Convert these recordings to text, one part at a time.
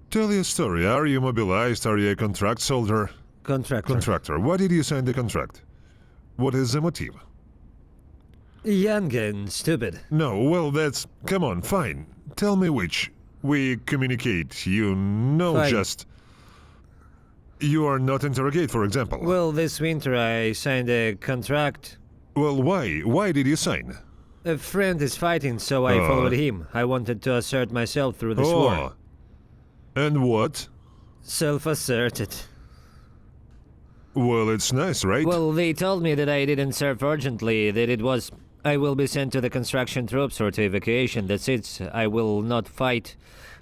Tell your story. Are you mobilized? Are you a contract soldier? Contractor. Contractor. Why did you sign the contract? What is the motive? Young and stupid. No, well, that's... Come on, fine. Tell me which. We communicate, you know, Fine. just... You are not interrogate, for example. Well, this winter I signed a contract. Well, why? Why did you sign? A friend is fighting, so I followed him. I wanted to assert myself through this war. And what? Self-asserted. Well, it's nice, right? Well, they told me that I didn't serve urgently, that it was... I will be sent to the construction troops or to evacuation, that's it. I will not fight.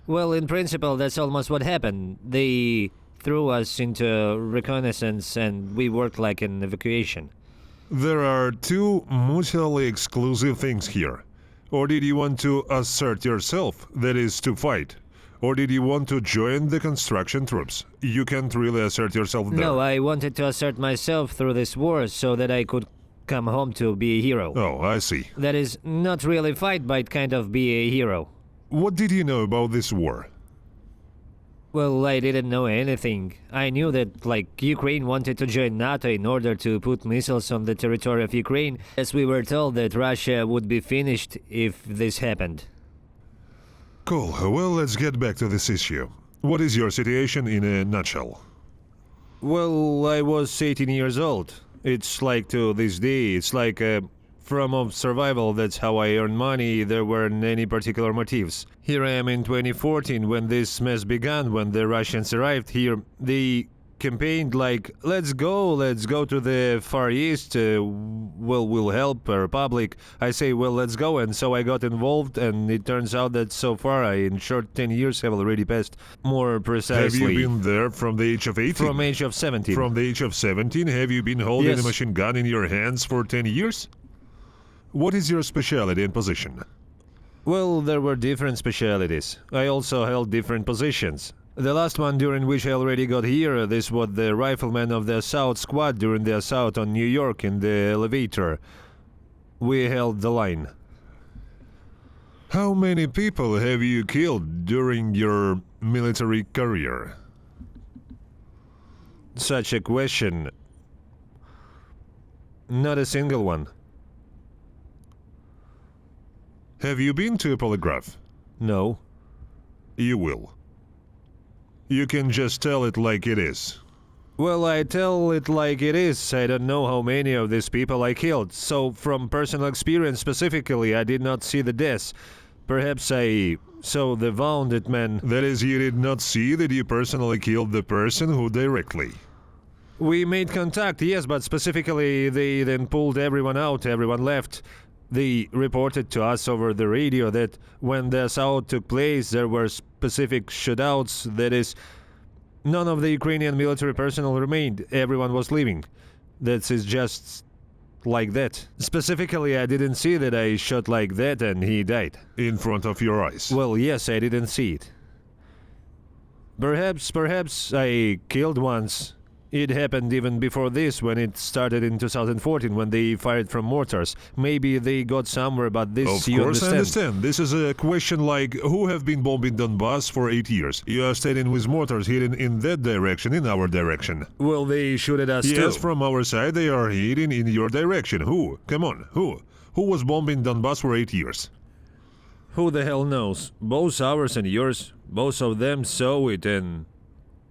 Well, in principle, that's almost what happened. They threw us into reconnaissance and we worked like an evacuation. There are two mutually exclusive things here. Or did you want to assert yourself, that is, to fight? Or did you want to join the construction troops? You can't really assert yourself there. No, I wanted to assert myself through this war so that I could come home to be a hero. Oh, I see. That is, not really fight, but kind of be a hero. What did you know about this war? Well, I didn't know anything. I knew that, like, Ukraine wanted to join NATO in order to put missiles on the territory of Ukraine, as we were told that Russia would be finished if this happened. Cool. Well, let's get back to this issue. What is your situation in a nutshell? Well, I was 18 years old. It's like to this day, it's like a form of survival. That's how I earn money. There weren't any particular motives. Here I am in 2014 when this mess began, when the Russians arrived here. They campaigned like, let's go to the Far East, we'll help our republic. I say, well, let's go, and so I got involved, and it turns out that so far I, in short 10 years, have already passed. More precisely... Have you been there from the age of 18? From age of 17. From the age of 17, have you been holding Yes. a machine gun in your hands for 10 years? What is your specialty and position? Well, there were different specialities. I also held different positions. The last one during which I already got here, this was the rifleman of the assault squad during the assault on New York in the elevator. We held the line. How many people have you killed during your military career? Such a question. Not a single one. Have you been to a polygraph? No. You will. You can just tell it like it is. Well, I tell it like it is. I don't know how many of these people I killed. So, from personal experience specifically, I did not see the deaths. Perhaps I saw the wounded man. That is, you did not see that you personally killed the person who directly. We made contact, yes, but specifically they then pulled everyone out, everyone left. They reported to us over the radio that when the assault took place, there were specific shootouts, that is, none of the Ukrainian military personnel remained, everyone was leaving. That is just like that. Specifically, I didn't see that I shot like that and he died. In front of your eyes? Well, yes, I didn't see it. Perhaps I killed once. It happened even before this, when it started in 2014, when they fired from mortars. Maybe they got somewhere, but this, Of course I understand. This is a question like, who have been bombing Donbass for 8 years? You are standing with mortars hitting in that direction, in our direction. Well, they shoot at us too. Yes, from our side they are hitting in your direction. Who? Come on, who? Who was bombing Donbass for 8 years? Who the hell knows? Both ours and yours. Both of them saw it and...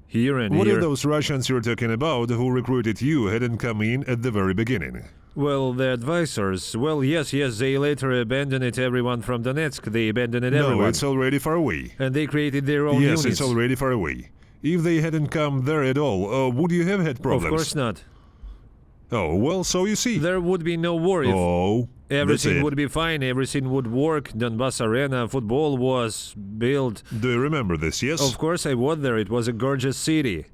here and What here. if those Russians you're talking about who recruited you hadn't come in at the very beginning? Well, the advisors, well, yes, they later abandoned everyone from Donetsk, they abandoned everyone. No, it's already far away. And they created their own Yes, units. it's already far away. If they hadn't come there at all, would you have had problems? Of course not. Oh, well, so you see. There would be no war if everything that's it. would be fine, everything would work, Donbass Arena, football was built. Do you remember this, yes? Of course I was there, it was a gorgeous city.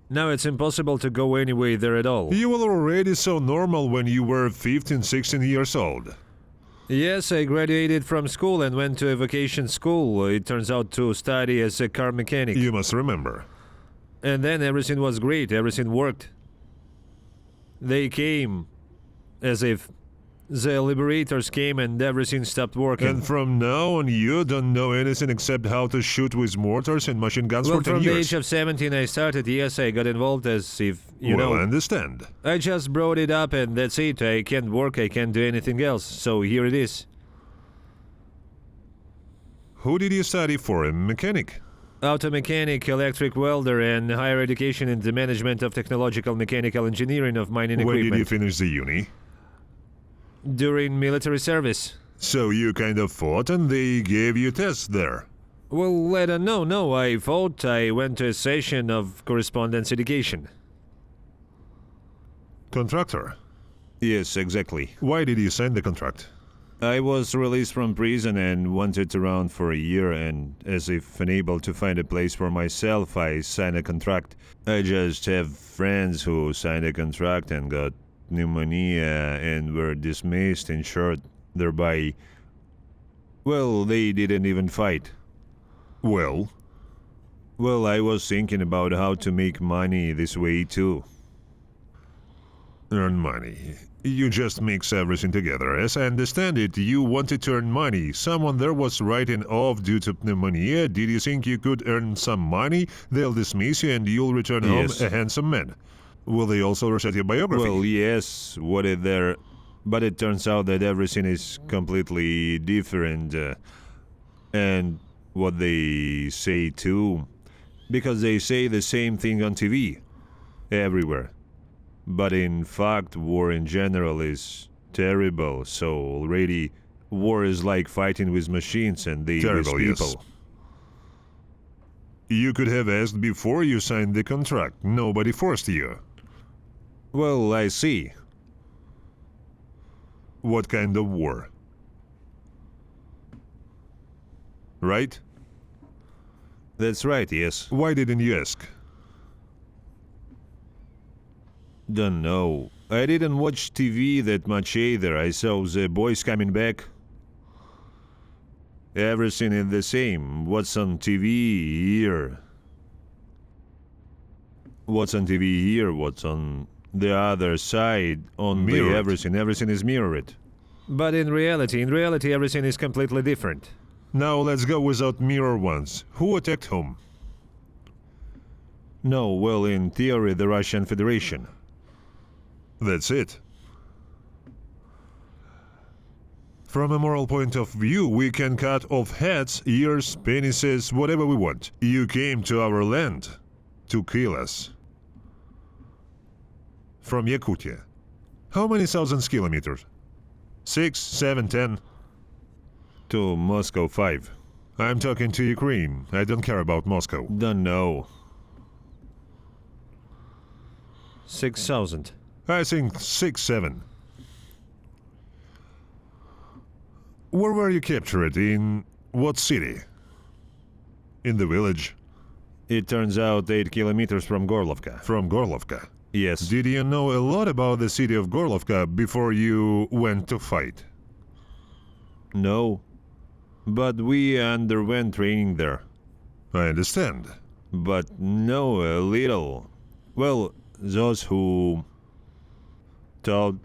Now it's impossible to go anywhere there at all. You were already so normal when you were 15, 16 years old. Yes, I graduated from school and went to a vacation school. It turns out to study as a car mechanic. You must remember. And then everything was great, everything worked. They came as if The liberators came and everything stopped working. And from now on, you don't know anything except how to shoot with mortars and machine guns Well, for 10 from the years. age of 17 I started, yes, I got involved as if, you Well, know... I understand. I just brought it up and that's it. I can't work, I can't do anything else, so here it is. Who did you study for? A mechanic? Auto mechanic, electric welder, and higher education in the management of technological mechanical engineering of mining When equipment. did you finish the uni? During military service. So you kind of fought and they gave you tests there. Well, I don't know, no, I thought I went to a session of correspondence education. Contractor? Yes, exactly. Why did you sign the contract? I was released from prison and wandered around for a year, and as if unable to find a place for myself, I signed a contract. I just have friends who signed a contract and got pneumonia and were dismissed, in short, thereby... Well, they didn't even fight. Well? Well, I was thinking about how to make money this way too. Earn money. You just mix everything together. As I understand it, you wanted to earn money. Someone there was writing off due to pneumonia. Did you think you could earn some money? They'll dismiss you and you'll return Yes. home a handsome man. Will they also recite your biography? Well, yes, what is there? But it turns out that everything is completely different. And what they say too. Because they say the same thing on TV. Everywhere. But in fact, war in general is terrible. So already, war is like fighting with machines and they with Terrible, people. yes. You could have asked before you signed the contract. Nobody forced you. Well, I see. What kind of war? Right? That's right, yes. Why didn't you ask? Don't know. I didn't watch TV that much either. I saw the boys coming back. Everything is the same. What's on TV here? What's on TV here? What's on the other side? On the Mirrored. everything is mirrored. But in reality, everything is completely different. Now let's go without mirror ones. Who attacked whom? No, well, in theory, the Russian Federation. That's it. From a moral point of view, we can cut off heads, ears, penises, whatever we want. You came to our land to kill us. From Yakutia. How many thousands kilometers? 6, 7, 10? To Moscow 5. I'm talking to Ukraine. I don't care about Moscow. Don't know. 6,000. I think 6, 7. Where were you captured? In what city? In the village? It turns out 8 kilometers from Gorlovka. From Gorlovka. Yes. Did you know a lot about the city of Gorlovka before you went to fight? No. But we underwent training there. I understand. But know a little. Well, those who taught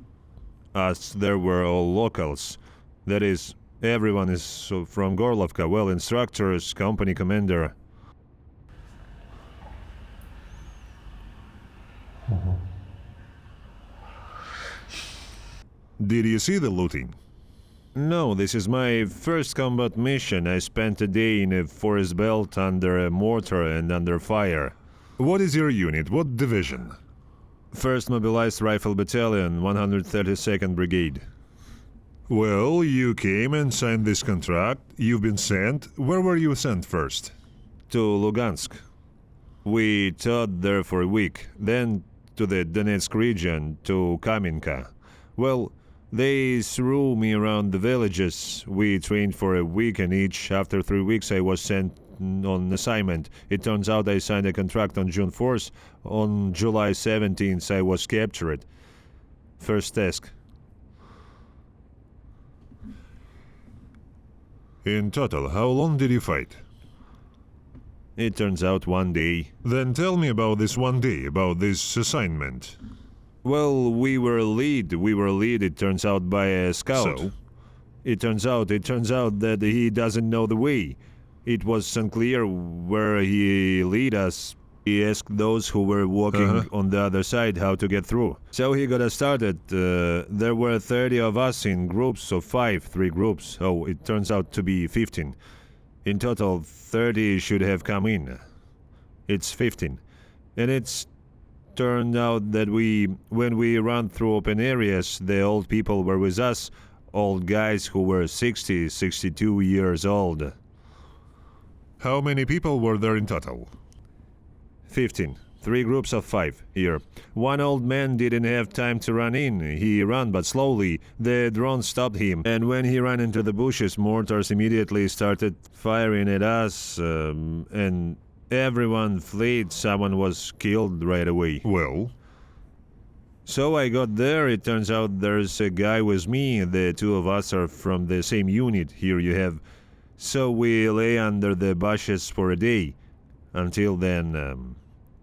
us there were all locals. That is, everyone is from Gorlovka. Well, instructors, company commander. Did you see the looting? No, this is my first combat mission. I spent a day in a forest belt under a mortar and under fire. What is your unit? What division? 1st Mobilized Rifle Battalion, 132nd Brigade. Well, you came and signed this contract. You've been sent. Where were you sent first? To Lugansk. We taught there for a week, then to the Donetsk region, to Kamenka. Well, they threw me around the villages. We trained for a week and each. After 3 weeks I was sent on assignment. It turns out I signed a contract on June 4th. On July 17th I was captured. First task. In total, how long did you fight? It turns out 1 day. Then tell me about this one day, about this assignment. Well, we were lead, it turns out, by a scout. So? It turns out that he doesn't know the way. It was unclear where he lead us. He asked those who were walking on the other side how to get through. So he got us started. There were 30 of us in groups of 5, 3 groups. Oh, it turns out to be 15. In total, 30 should have come in. It's 15. And it's turned out that when we ran through open areas, the old people were with us. Old guys who were 60, 62 years old. How many people were there in total? 15. 3 groups of 5 here. One old man didn't have time to run in. He ran, but slowly. The drone stopped him, and when he ran into the bushes, mortars immediately started firing at us, and everyone fled. Someone was killed right away. Well? So I got there. It turns out there's a guy with me. The 2 of us are from the same unit. Here you have. So we lay under the bushes for a day. Until then,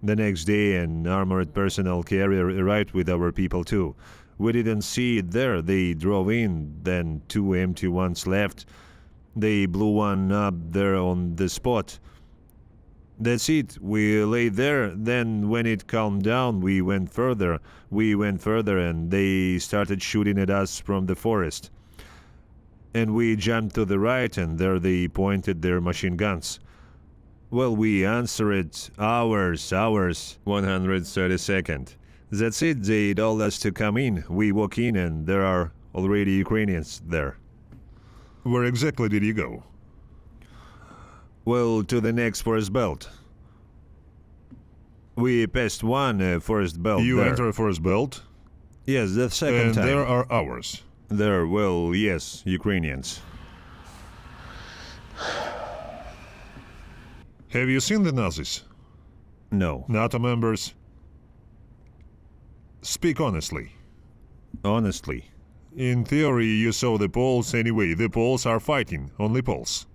the next day, an armored personnel carrier arrived with our people too. We didn't see it there. They drove in, then 2 empty ones left. They blew one up there on the spot. That's it. We lay there. Then when it calmed down, we went further. And they started shooting at us from the forest. And we jumped to the right, and there they pointed their machine guns. Well, we answered ours, 132nd. That's it, they told us to come in. We walk in and there are already Ukrainians there. Where exactly did you go? Well, to the next forest belt. We passed one forest belt You there. enter a forest belt? Yes, the second And time. there are ours. There, well, yes, Ukrainians. Have you seen the Nazis? No. NATO members? Speak honestly. Honestly. In theory, you saw the Poles anyway. The Poles are fighting. Only Poles.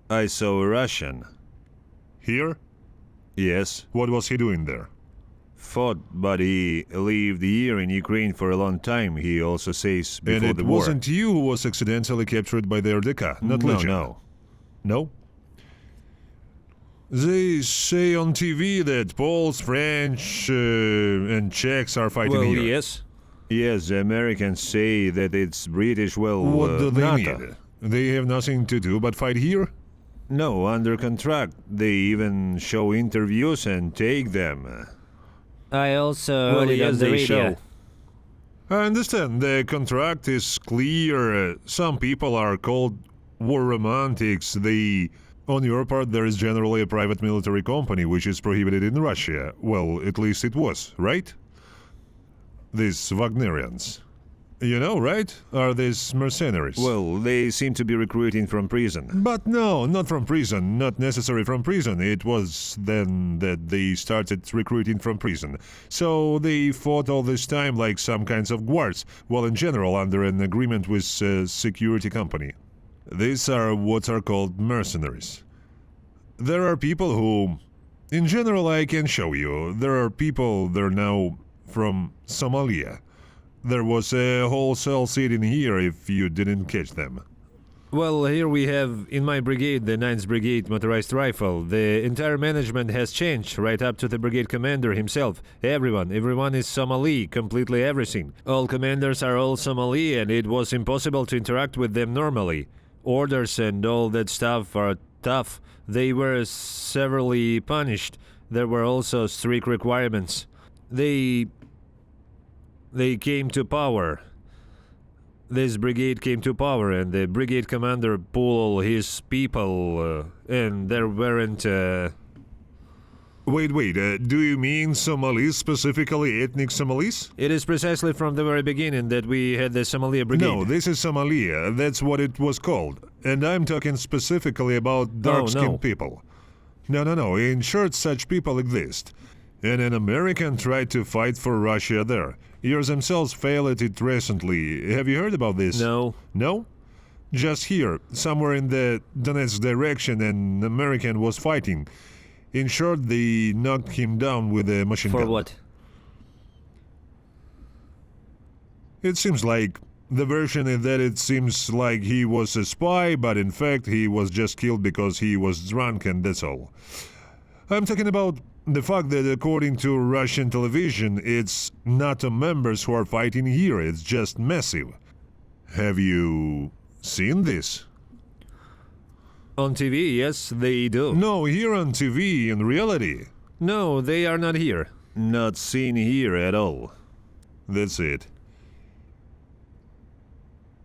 I saw a Russian. Here? Yes. What was he doing there? Fought, but he lived here in Ukraine for a long time, he also says, before And the it war. wasn't you who was accidentally captured by the RDK, not No, Legion? no. No? They say on TV that Poles, French, and Czechs are fighting Well, here. yes. Yes, the Americans say that it's British, well, What do they NATO. need? They have nothing to do but fight here? No, under contract. They even show interviews and take them. I also Well, heard it yes, on the they radio. show. I understand. The contract is clear. Some people are called war romantics. On your part, there is generally a private military company which is prohibited in Russia. Well, at least it was, right? These Wagnerians. You know, right? Are these mercenaries? Well, they seem to be recruiting from prison. But no, not from prison. Not necessarily from prison. It was then that they started recruiting from prison. So they fought all this time like some kinds of guards, well, in general, under an agreement with a security company. These are what are called mercenaries. There are people who, in general, I can show you. There are people there now from Somalia. There was a whole cell sitting here if you didn't catch them. Well, here we have, in my brigade, the 9th Brigade Motorized Rifle. The entire management has changed, right up to the brigade commander himself. Everyone is Somali, completely everything. All commanders are all Somali, and it was impossible to interact with them normally. Orders and all that stuff are tough. They were severely punished. There were also strict requirements. They came to power. This brigade came to power, and the brigade commander pulled his people, and there weren't... Wait, do you mean Somalis, specifically ethnic Somalis? It is precisely from the very beginning that we had the Somalia brigade. No, this is Somalia. That's what it was called. And I'm talking specifically about dark-skinned no. people. No. In short, such people exist. And an American tried to fight for Russia there. Yours themselves failed at it recently. Have you heard about this? No. No? Just here, somewhere in the Donetsk direction, an American was fighting. In short, they knocked him down with a machine gun. For what? It seems like the version is that it seems like he was a spy, but in fact he was just killed because he was drunk and that's all. I'm talking about the fact that according to Russian television, it's NATO members who are fighting here, it's just massive. Have you seen this? On TV, yes, they do. No, here on TV, in reality. No, they are not here. Not seen here at all. That's it.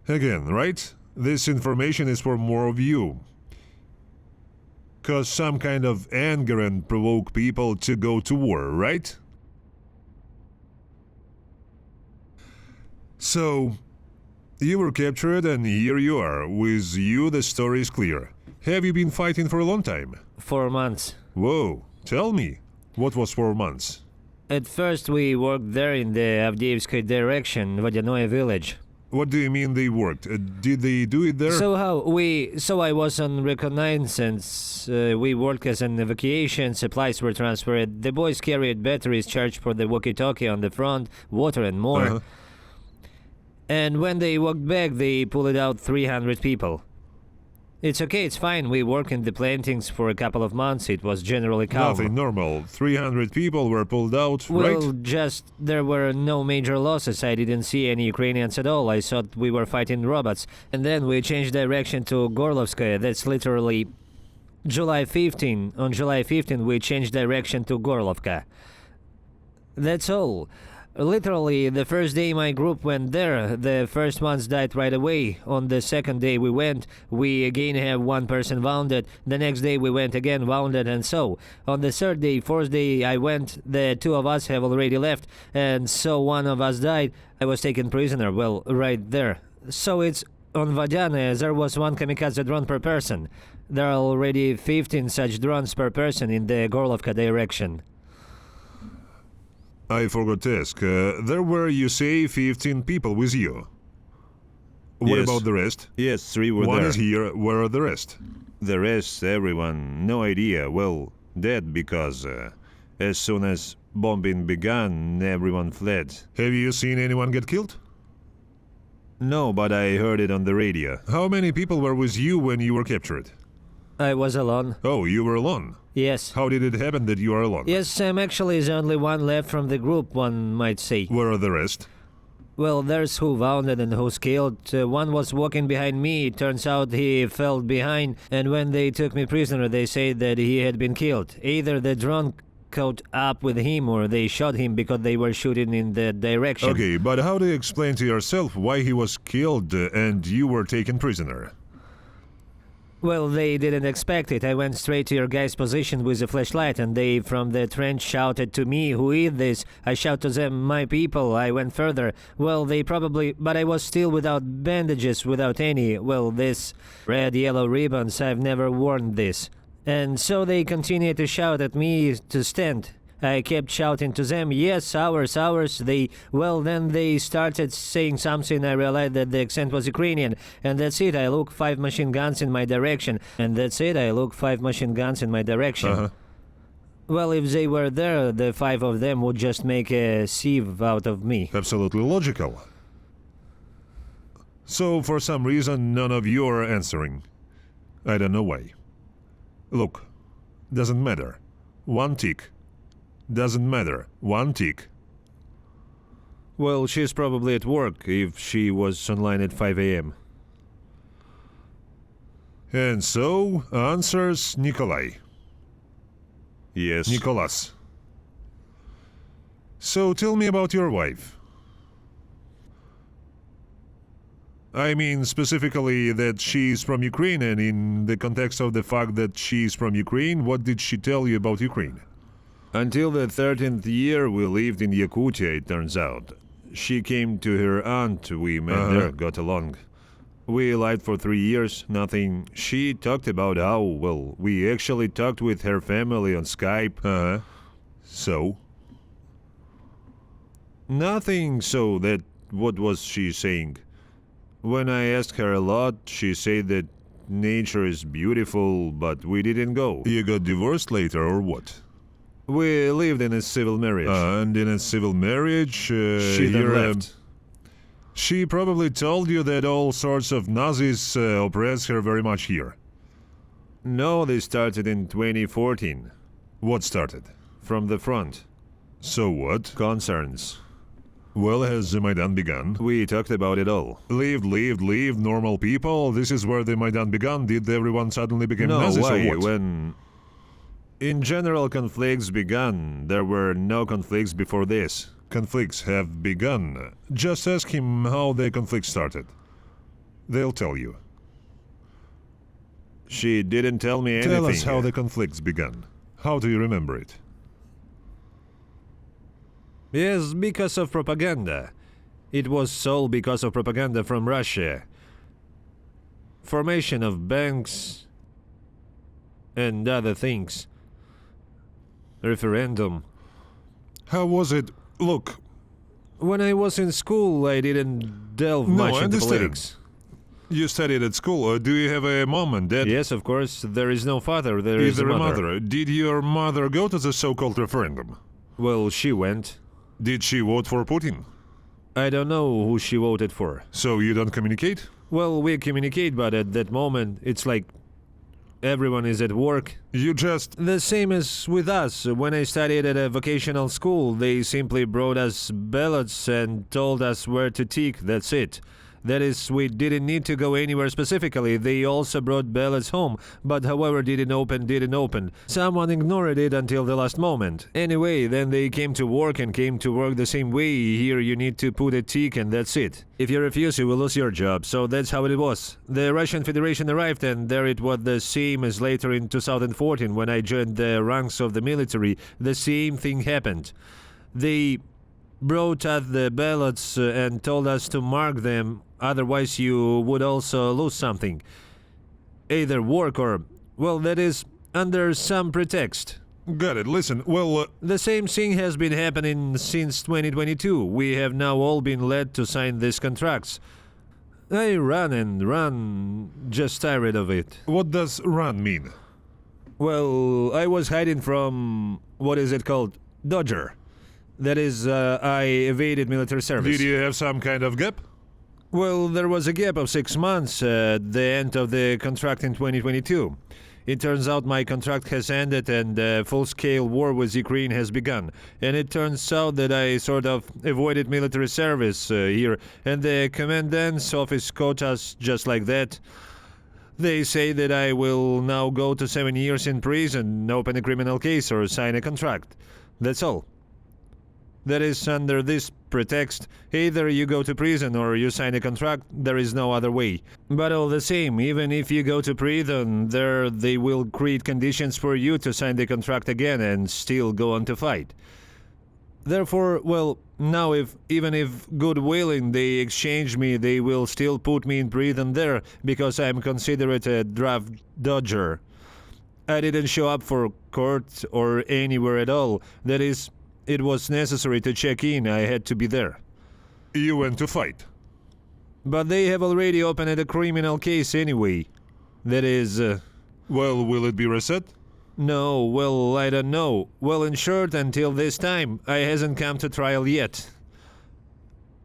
Again, right? This information is for more of you. Cause some kind of anger and provoke people to go to war, right? So, you were captured and here you are. With you the story is clear. Have you been fighting for a long time? 4 months. Whoa, tell me. What was 4 months? At first we worked there in the Avdiivsky direction, Vodyanoye village. What do you mean they worked? Did they do it there? So I was on reconnaissance, we worked as an evacuation, supplies were transferred, the boys carried batteries charged for the walkie-talkie on the front, water and more. Uh-huh. And when they walked back, they pulled out 300 people. It's okay, it's fine, we worked in the plantings for a couple of months, it was generally calm. Nothing normal. 300 people were pulled out, Well, right? just there were no major losses. I didn't see any Ukrainians at all. I thought we were fighting robots. And then we changed direction to Gorlovskaya. That's literally July 15. On July 15, we changed direction to Gorlovka. That's all. Literally, the first day my group went there, the first ones died right away. On the second day we went, we again have one person wounded. The next day we went again wounded, and so. On the third day, fourth day I went, the two of us have already left, and so one of us died. I was taken prisoner, well, right there. So it's on Vodyane, there was one kamikaze drone per person. There are already 15 such drones per person in the Gorlovka direction. I forgot to ask. There were, you say, 15 people with you. What Yes. about the rest? Yes, 3 were One there. is here. Where are the rest? The rest, everyone, no idea. Well, dead because as soon as bombing began, everyone fled. Have you seen anyone get killed? No, but I heard it on the radio. How many people were with you when you were captured? I was alone. Oh, you were alone. Yes. How did it happen that you are alone? Yes, I'm actually the only one left from the group, one might say. Where are the rest? Well, there's who wounded and who's killed. One was walking behind me. It turns out he fell behind, and when they took me prisoner, they said that he had been killed. Either the drone caught up with him or they shot him because they were shooting in that direction. Okay, but how do you explain to yourself why he was killed and you were taken prisoner? Well, they didn't expect it. I went straight to your guy's position with a flashlight, and they from the trench shouted to me, "Who is this?" I shout to them, "My people." I went further. Well, they probably... But I was still without bandages, without any... Well, this red, yellow ribbons, I've never worn this. And so they continued to shout at me to stand. I kept shouting to them, "Yes, ours, ours." Then they started saying something. I realized that the accent was Ukrainian. And that's it. I look 5 machine guns in my direction. And that's it. I look 5 machine guns in my direction. Uh-huh. Well, if they were there, the 5 of them would just make a sieve out of me. Absolutely logical. So, for some reason, none of you are answering. I don't know why. Look, doesn't matter. One tick. Doesn't matter. One tick. Well, she's probably at work if she was online at 5 a.m. And so, answers Nikolai. Yes. Nicholas. So, tell me about your wife. I mean, specifically that she's from Ukraine, and in the context of the fact that she's from Ukraine, what did she tell you about Ukraine? Until the 13th year we lived in Yakutia, it turns out. She came to her aunt, we met there, got along. We lied for 3 years, nothing. She talked about how, well, we actually talked with her family on Skype. So? Nothing, so that, what was she saying? When I asked her a lot, she said that nature is beautiful, but we didn't go. You got divorced later, or what? We lived in a civil marriage. And in a civil marriage, She then you're, left. She probably told you that all sorts of Nazis oppress her very much here. No, they started in 2014. What started? From the front. So what? Concerns. Well, has the Maidan begun? We talked about it all. Lived, normal people. This is where the Maidan began. Did everyone suddenly become No, Nazis why? or what? When in general conflicts began, there were no conflicts before this. Conflicts have begun. Just ask him how the conflict started. They'll tell you. She didn't tell me anything. Tell us how the conflicts began. How do you remember it? Yes, because of propaganda. It was all because of propaganda from Russia. Formation of banks and other things. Referendum. How was it? Look, When I was in school, I didn't delve No, much I into understand. politics. you studied at school. Do you have a mom and dad? Yes, of course, there is no father, there is Either a mother. Did your mother go to the so-called referendum? Well, she went. Did she vote for Putin? I don't know who she voted for. So you don't communicate? Well, we communicate, but at that moment, it's like everyone is at work. You just... The same as with us. When I studied at a vocational school, they simply brought us ballots and told us where to tick, that's it. That is, we didn't need to go anywhere specifically. They also brought ballots home, but however didn't open. Someone ignored it until the last moment. Anyway, then they came to work the same way. Here you need to put a tick and that's it. If you refuse, you will lose your job, so that's how it was. The Russian Federation arrived and there it was the same as later in 2014 when I joined the ranks of the military. The same thing happened. They brought out the ballots and told us to mark them, otherwise you would also lose something. Either work or, well, that is, under some pretext. Got it. Listen, well... The same thing has been happening since 2022. We have now all been led to sign these contracts. I run, just tired of it. what does run mean? Well, I was hiding from, what is it called? Dodger. That is, I evaded military service. Did you have some kind of gap? Well, there was a gap of 6 months at the end of the contract in 2022. It turns out my contract has ended and a full-scale war with Ukraine has begun. And it turns out that I sort of avoided military service here, and the commandant's office caught us just like that. They say that I will now go to 7 years in prison, open a criminal case, or sign a contract. That's all. That is, under this pretext, either you go to prison or you sign a contract, there is no other way. But all the same, even if you go to prison, there they will create conditions for you to sign the contract again and still go on to fight. Therefore, well, now even if good willing they exchange me, they will still put me in prison there because I am considered a draft dodger. I didn't show up for court or anywhere at all. That is, it was necessary to check in, I had to be there. You went to fight. But they have already opened a criminal case anyway. That is, Well, will it be reset? no, well, I don't know. Well, in short, until this time, I hasn't come to trial yet.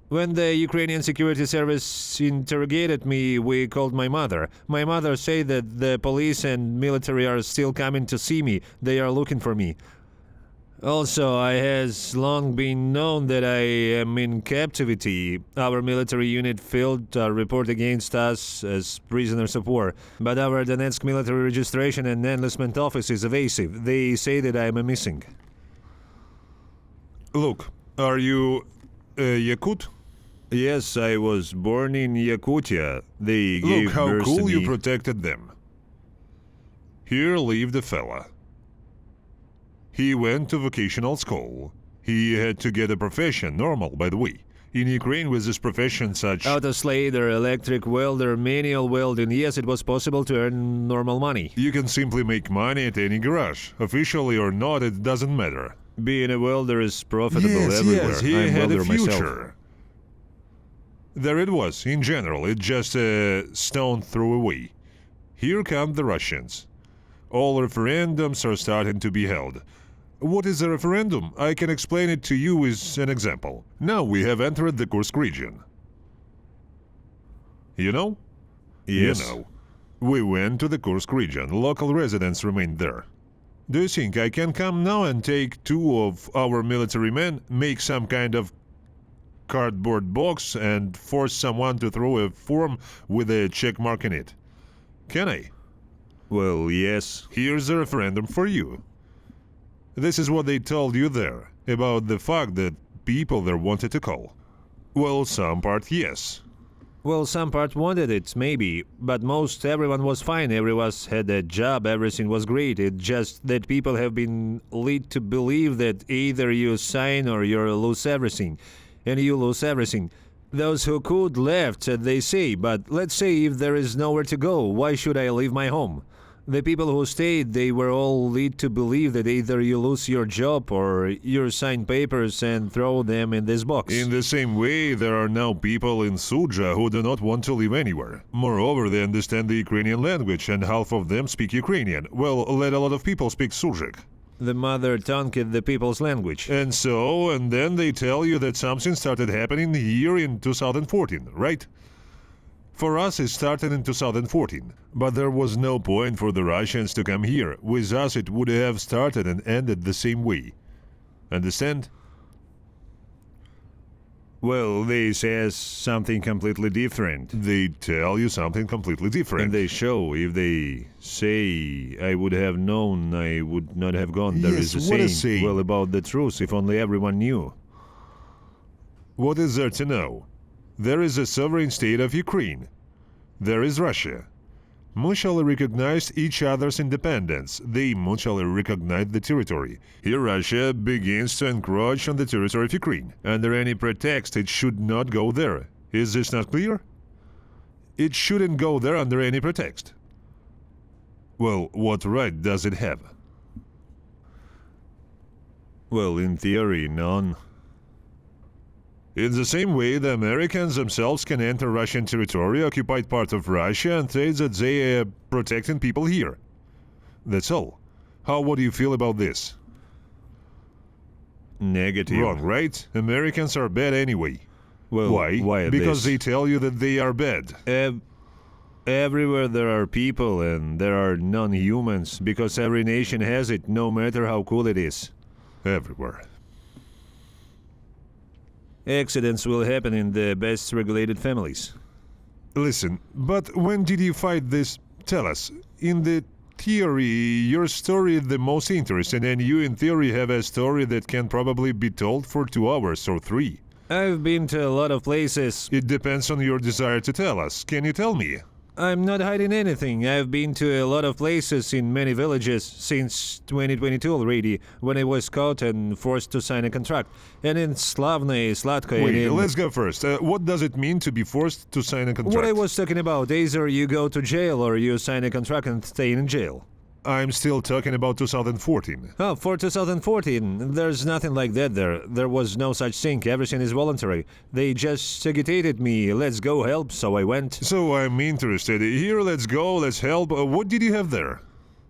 When the Ukrainian security service interrogated me, we called my mother. My mother said that the police and military are still coming to see me. They are looking for me. Also, I has long been known that I am in captivity. Our military unit filed a report against us as prisoners of war, but our Donetsk military registration and enlistment office is evasive. They say that I am missing. Look, are you a Yakut? Yes, I was born in Yakutia. They gave Look how birth to cool you me. protected them. Here lived the fella. He went to vocational school. He had to get a profession, normal, by the way. In Ukraine, with this profession such... Auto slader, electric welder, manual welding. Yes, it was possible to earn normal money. You can simply make money at any garage. Officially or not, it doesn't matter. Being a welder is profitable everywhere. Yes, he I'm had welder a future. myself. There it was, in general, it just a stone throw away. Here come the Russians. All referendums are starting to be held. What is a referendum? I can explain it to you with an example. Now we have entered the Kursk region. You know? Yes. You know. We went to the Kursk region. Local residents remained there. Do you think I can come now and take 2 of our military men, make some kind of cardboard box, and force someone to throw a form with a check mark in it? Can I? Well, yes. Here's a referendum for you. This is what they told you there, about the fact that people there wanted to call. Well, some part yes. Well, some part wanted it, maybe, but most everyone was fine, everyone had a job, everything was great. It's just that people have been led to believe that either you sign or you lose everything, and you lose everything. Those who could left, they say, but let's say if there is nowhere to go, why should I leave my home? The people who stayed, they were all led to believe that either you lose your job or you sign papers and throw them in this box. In the same way, there are now people in Suja who do not want to live anywhere. Moreover, they understand the Ukrainian language, and half of them speak Ukrainian. Well, let a lot of people speak Suzik. The mother tongue is the people's language. And then they tell you that something started happening here in 2014, right? For us, it started in 2014, but there was no point for the Russians to come here. With us, it would have started and ended the same way. Understand? Well, they says something completely different. They tell you something completely different. And they show, if they say, I would have known, I would not have gone. There Yes, is what a a saying, saying. well, about the truth, if only everyone knew. What is there to know? There is a sovereign state of Ukraine. There is Russia. Mutually recognize each other's independence. They mutually recognize the territory. Here Russia begins to encroach on the territory of Ukraine. Under any pretext, it should not go there. Is this not clear? It shouldn't go there under any pretext. Well, what right does it have? Well, in theory, none. In the same way, the Americans themselves can enter Russian territory, occupied part of Russia, and say that they are protecting people here. That's all. How would you feel about this? Negative. Wrong, right? Americans are bad anyway. Well, Why? Because this? they tell you that they are bad. Everywhere there are people and there are non-humans, because every nation has it, no matter how cool it is. Everywhere. Accidents will happen in the best regulated families. Listen, but when did you fight this? Tell us. In the theory, your story is the most interesting, and you in theory have a story that can probably be told for 2 hours or 3. I've been to a lot of places. It depends on your desire to tell us. Can you tell me? I'm not hiding anything. I've been to a lot of places in many villages since 2022 already, when I was caught and forced to sign a contract. And in Slavny, Sladko, and Wait, in... let's go first. What does it mean to be forced to sign a contract? What I was talking about, either you go to jail or you sign a contract and stay in jail. I'm still talking about 2014. Oh, for 2014, there's nothing like that there. There was no such thing. Everything is voluntary. They just agitated me, let's go help, so I went. So I'm interested. Here, let's go, let's help. What did you have there?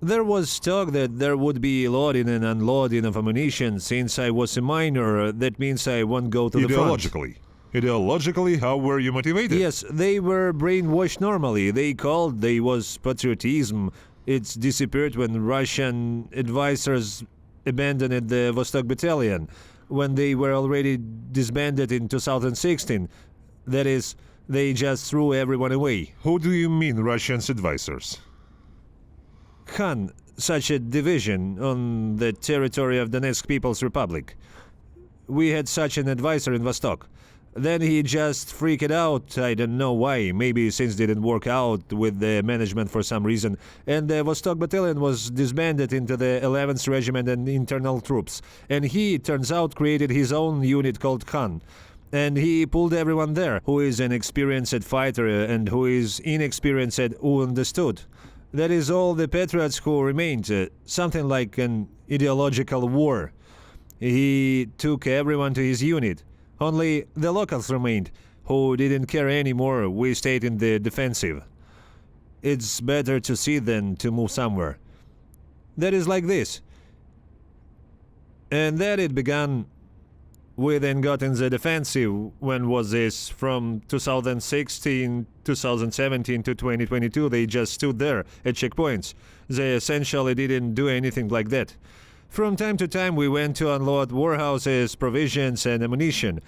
There was talk that there would be loading and unloading of ammunition. Since I was a minor, that means I won't go to the front. Ideologically, how were you motivated? Yes, they were brainwashed normally. They called, they was patriotism. It's disappeared when Russian advisors abandoned the Vostok Battalion, when they were already disbanded in 2016. That is, they just threw everyone away. Who do you mean, Russians advisors? Khan, such a division on the territory of Donetsk People's Republic. We had such an advisor in Vostok. Then he just freaked out, I don't know why, maybe things didn't work out with the management for some reason, and the Vostok Battalion was disbanded into the 11th Regiment and internal troops, and he, turns out, created his own unit called Khan. And he pulled everyone there, who is an experienced fighter and who is inexperienced who understood. That is all the patriots who remained, something like an ideological war. He took everyone to his unit. Only the locals remained, who didn't care anymore. We stayed in the defensive. It's better to see than to move somewhere. That is like this. And then it began We then got in the defensive. When was this? From 2016, 2017 to 2022, they just stood there at checkpoints. They essentially didn't do anything like that. From time to time, we went to unload warehouses, provisions, and ammunition.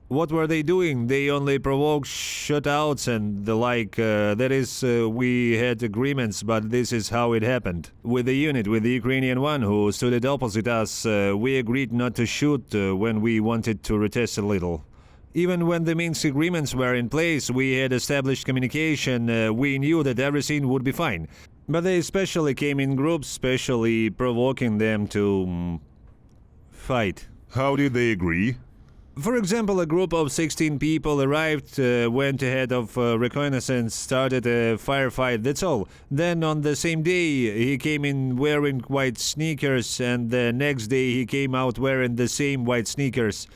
What were they doing? They only provoked shutouts and the like. That is, we had agreements, but this is how it happened. With the unit, with the Ukrainian one who stood at opposite us, we agreed not to shoot when we wanted to retest a little. Even when the Minsk agreements were in place, we had established communication. We knew that everything would be fine. But they especially came in groups, specially provoking them to fight. How did they agree? For example, a group of 16 people arrived, went ahead of reconnaissance, started a firefight, that's all. Then on the same day, he came in wearing white sneakers, and the next day he came out wearing the same white sneakers.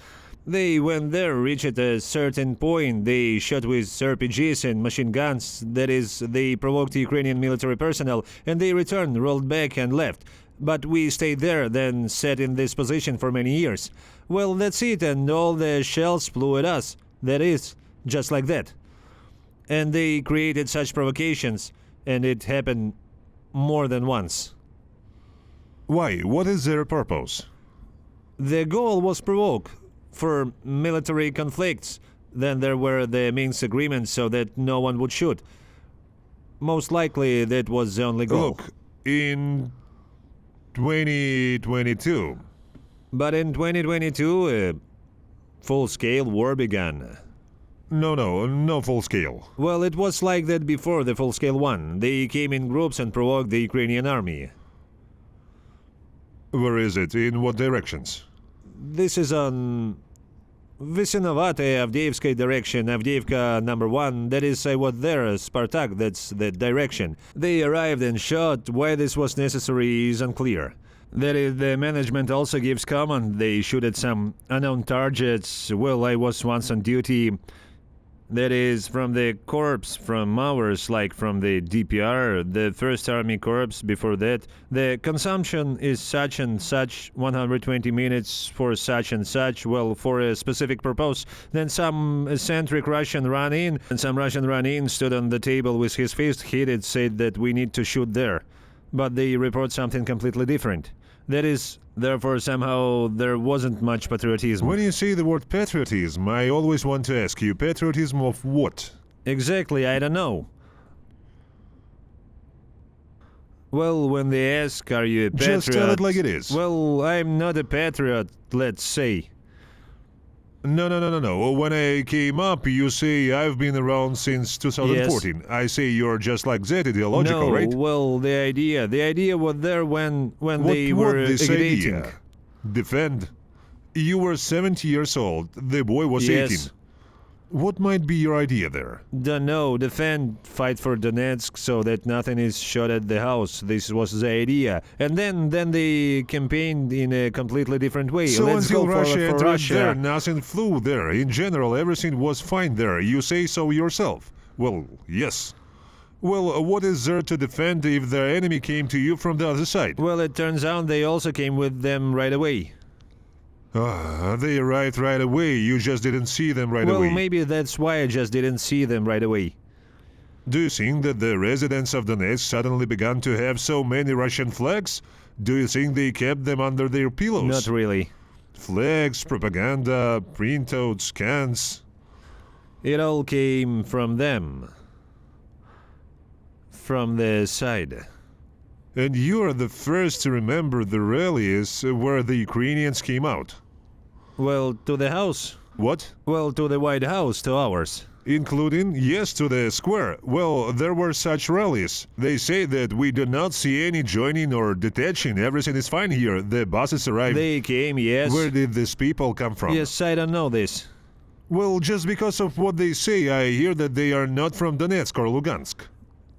They went there, reached a certain point, they shot with RPGs and machine guns, that is, they provoked Ukrainian military personnel, and they returned, rolled back and left. But we stayed there, then sat in this position for many years. Well, that's it, and all the shells flew at us. That is, just like that. And they created such provocations, and it happened more than once. Why? What is their purpose? The goal was provoke for military conflicts. Then there were the Minsk agreements so that no one would shoot. Most likely that was the only goal. Look, in 2022. But in 2022, full-scale war began. No full scale. Well, it was like that before the full-scale one. They came in groups and provoked the Ukrainian army. Where is it? In what directions? This is on Vysenovate, Avdiivska direction, Avdiivka number 1. That is, I was there, Spartak, that's the direction. They arrived and shot. Why this was necessary is unclear. That is, the management also gives command. They shoot at some unknown targets. Well, I was once on duty. That is, from the corps, from ours, like from the DPR, the 1st Army Corps before that. The consumption is such and such, 120 minutes for such and such, well, for a specific purpose. Then some eccentric Russian ran in, and some Russian ran in, stood on the table with his fist hit, said that we need to shoot there. But they report something completely different. That is, therefore, somehow there wasn't much patriotism. When you say the word patriotism, I always want to ask you, patriotism of what? Exactly, I don't know. Well, when they ask, are you a patriot? Just tell it like it is. Well, I'm not a patriot, let's say. No. When I came up, you say I've been around since 2014. Yes. I say you're just like that, ideological, No, right? well, the idea was there when What they were this agitating. idea? Defend. You were 70 years old. The boy was Yes. 18. What might be your idea there? Don't know, defend, fight for Donetsk so that nothing is shot at the house. This was the idea. And then they campaigned in a completely different way. So Let's until go Russia for entered Russia. there, nothing flew there. In general, everything was fine there. You say so yourself. Well, yes. Well, what is there to defend if the enemy came to you from the other side? Well, it turns out they also came with them right away. They arrived right away. You just didn't see them right Well, away. maybe that's why I just didn't see them right away. Do you think that the residents of Donetsk suddenly began to have so many Russian flags? Do you think they kept them under their pillows? Not really. Flags, propaganda, printouts, scans. It all came from them. From the side. And you are the first to remember the rallies where the Ukrainians came out. Well, to the house. What? Well, to the White House, to ours. Including, yes, to the square. Well, there were such rallies. They say that we do not see any joining or detaching. Everything is fine here. The buses arrived. They came, yes. Where did these people come from? Yes, I don't know this. Well, just because of what they say, I hear that they are not from Donetsk or Lugansk.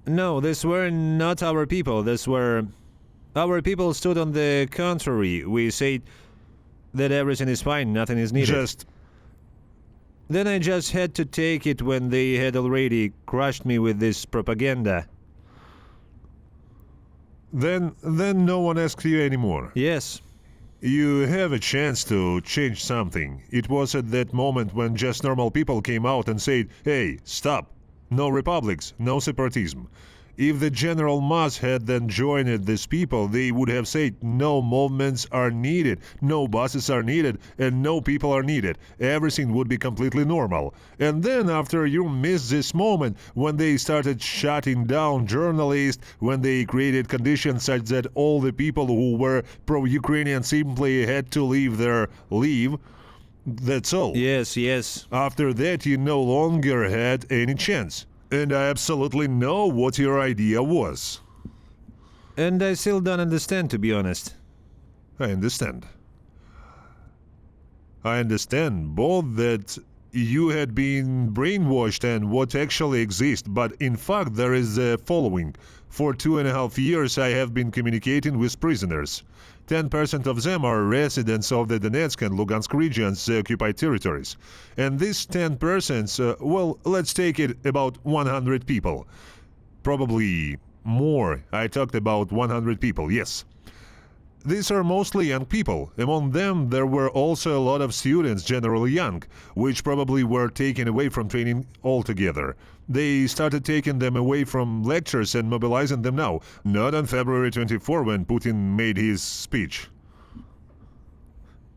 No, these were not our people. These were... Our people stood on the contrary. We said that everything is fine, nothing is needed. Then I just had to take it when they had already crushed me with this propaganda. Then no one asked you anymore. Yes. You have a chance to change something. It was at that moment when just normal people came out and said, hey, stop. No republics, no separatism. If the general mass had then joined these people, they would have said no movements are needed, no buses are needed, and no people are needed. Everything would be completely normal. And then after you miss this moment, when they started shutting down journalists, when they created conditions such that all the people who were pro-Ukrainian simply had to leave, that's all. Yes. After that, you no longer had any chance. And I absolutely know what your idea was. And I still don't understand, to be honest. I understand. I understand both that you had been brainwashed and what actually exists, but in fact there is the following. For 2.5 years I have been communicating with prisoners. 10% of them are residents of the Donetsk and Lugansk regions, the occupied territories. And these 10%, well, let's take it about 100 people. Probably more. I talked about 100 people, yes. These are mostly young people. Among them, there were also a lot of students, generally young, which probably were taken away from training altogether. They started taking them away from lectures and mobilizing them now, not on February 24 when Putin made his speech.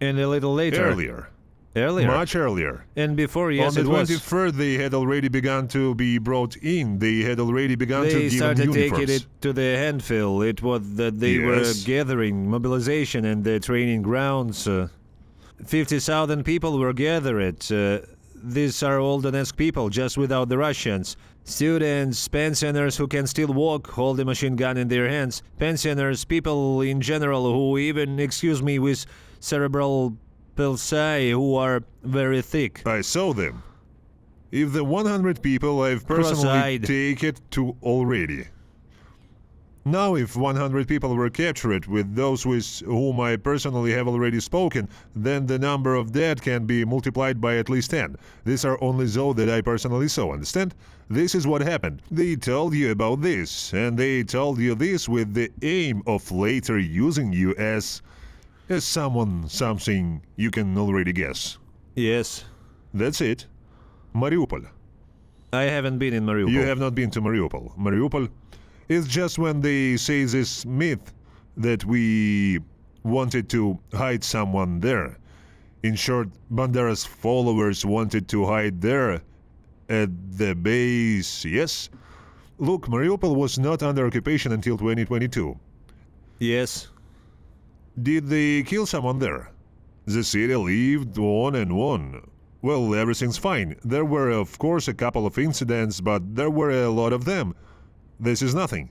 And a little later. Earlier. Much earlier. And before, yes, on the it was. 21st, they had already begun to be brought in. They had already begun to They give started them uniforms. taking it to the handful. It was that they were Yes. gathering mobilization and the training grounds. 50,000 people were gathered. These are all Donetsk people, just without the Russians. Students, pensioners who can still walk, hold a machine gun in their hands. Pensioners, people in general who even, excuse me, with cerebral palsy, who are very thick. I saw them. If the 100 people I've personally Cross-eyed. take it to already. Now if 100 people were captured with those with whom I personally have already spoken, then the number of dead can be multiplied by at least 10. These are only those that I personally saw, understand? This is what happened. They told you about this, and they told you this with the aim of later using you as someone, something you can already guess. Yes. That's it. Mariupol. I haven't been in Mariupol. You have not been to Mariupol. Mariupol is just when they say this myth that we wanted to hide someone there. In short, Bandera's followers wanted to hide there at the base, yes? Look, Mariupol was not under occupation until 2022. Yes. Did they kill someone there? The city lived on and on. Well, everything's fine. There were, of course, a couple of incidents, but there were a lot of them. This is nothing.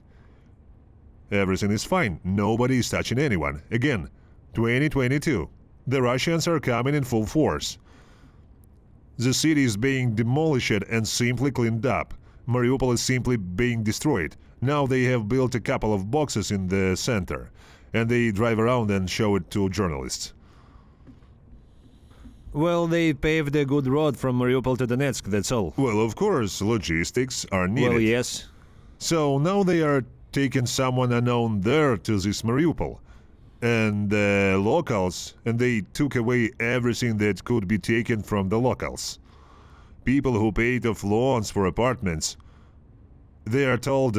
Everything is fine. Nobody is touching anyone. Again, 2022. The Russians are coming in full force. The city is being demolished and simply cleaned up. Mariupol is simply being destroyed. Now they have built a couple of boxes in the center, and they drive around and show it to journalists. Well, they paved a good road from Mariupol to Donetsk, that's all. Well, of course, logistics are needed. Well, yes. So now they are taking someone unknown there to this Mariupol. And the locals, and they took away everything that could be taken from the locals. People who paid off loans for apartments, they are told,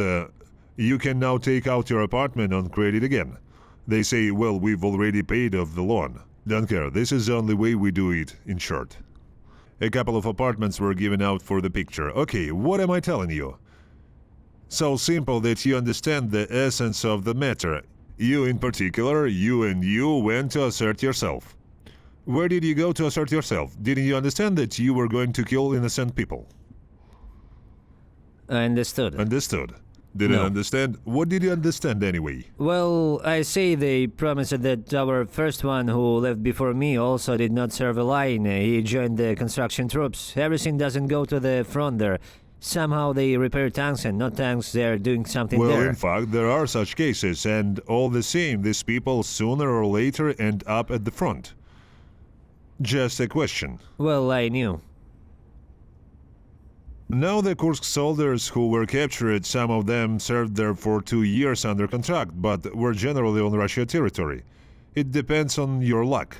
you can now take out your apartment on credit again. They say, well, we've already paid off the loan. Don't care, this is the only way we do it, in short. A couple of apartments were given out for the picture. Okay, what am I telling you? So simple that you understand the essence of the matter. You in particular, you went to assert yourself. Where did you go to assert yourself? Didn't you understand that you were going to kill innocent people? I understood. Understood. Didn't No. understand? What did you understand anyway? Well, I say they promised that our first one who left before me also did not serve a line. He joined the construction troops. Everything doesn't go to the front there. Somehow they repair tanks and not tanks, they're doing something Well, there. in fact, there are such cases, and all the same, these people sooner or later end up at the front. Just a question. Well, I knew. Now the Kursk soldiers who were captured, some of them served there for 2 years under contract, but were generally on Russian territory. It depends on your luck.